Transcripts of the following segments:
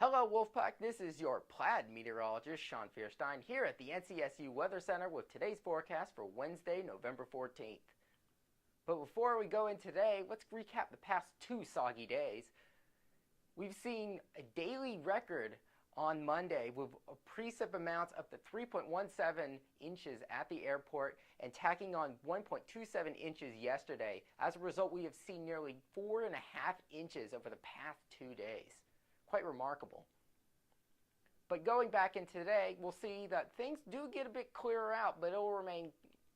Hello Wolfpack, this is your plaid meteorologist Sean Feirstein here at the NCSU Weather Center with today's forecast for Wednesday, November 14th. But before we go in today, let's recap the past 2 soggy days. We've seen a daily record on Monday with precip amounts up to 3.17 inches at the airport and tacking on 1.27 inches yesterday. As a result, we have seen nearly 4.5 inches over the past 2 days. Quite remarkable. But going back in today, we'll see that things do get a bit clearer out, but it will remain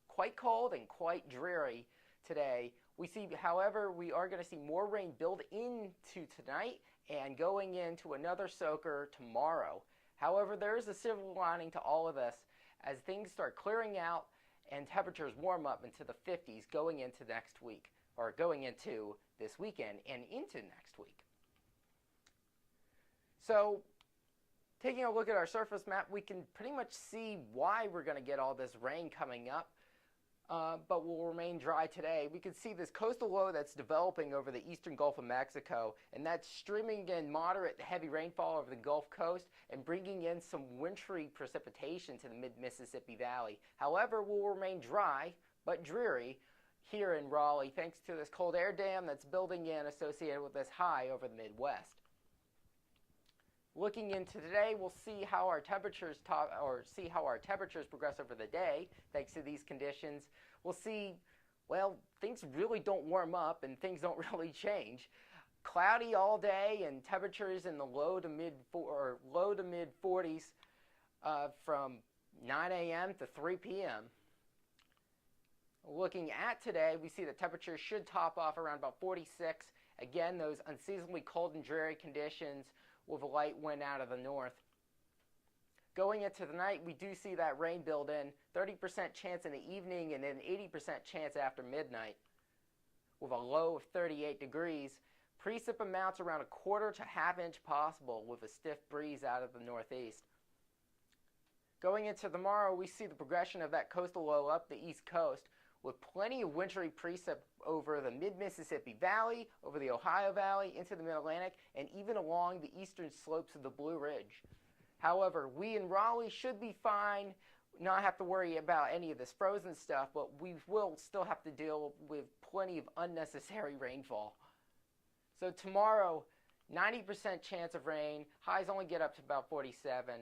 quite cold and quite dreary today. We see, however, we are going to see more rain build into tonight and going into another soaker tomorrow. However, there is a silver lining to all of this as things start clearing out and temperatures warm up into the 50s going into next week, or going into this weekend and into next week. So, taking a look at our surface map, we can pretty much see why we're going to get all this rain coming up, but will remain dry today. We can see this coastal low that's developing over the eastern Gulf of Mexico, and that's streaming in moderate to heavy rainfall over the Gulf Coast and bringing in some wintry precipitation to the mid-Mississippi Valley. However, will remain dry but dreary here in Raleigh thanks to this cold air dam that's building in associated with this high over the Midwest. Looking into today, we'll see how our temperatures progress over the day. Thanks to these conditions, we'll see, well, things really don't warm up and things don't really change. Cloudy all day and temperatures in the low to mid 40s from 9 a.m. to 3 p.m. Looking at today, we see the temperatures should top off around about 46. Again, those unseasonably cold and dreary conditions with a light wind out of the north. Going into the night, we do see that rain build in, 30% chance in the evening and then 80% chance after midnight. With a low of 38 degrees, precip amounts around a quarter to half inch possible with a stiff breeze out of the northeast. Going into tomorrow, we see the progression of that coastal low up the east coast with plenty of wintry precip over the mid-Mississippi Valley, over the Ohio Valley, into the Mid-Atlantic, and even along the eastern slopes of the Blue Ridge. However, we in Raleigh should be fine, not have to worry about any of this frozen stuff, but we will still have to deal with plenty of unnecessary rainfall. So tomorrow, 90% chance of rain, highs only get up to about 47.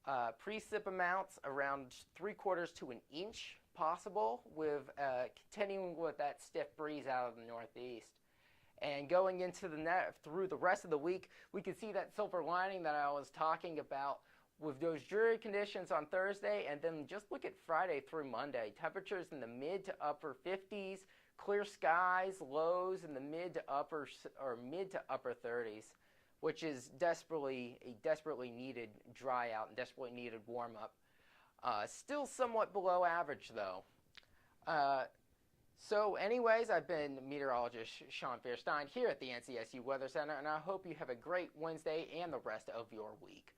Precip amounts around 3/4 to an inch possible, with continuing with that stiff breeze out of the northeast. And going into through the rest of the week, we can see that silver lining that I was talking about with those dreary conditions on Thursday, and then just look at Friday through Monday. Temperatures in the mid to upper 50s, clear skies, lows in the mid to upper 30s, which is a desperately needed dry out and desperately needed warm up. Still somewhat below average though. So anyways, I've been meteorologist Sean Feirstein here at the NCSU Weather Center, and I hope you have a great Wednesday and the rest of your week.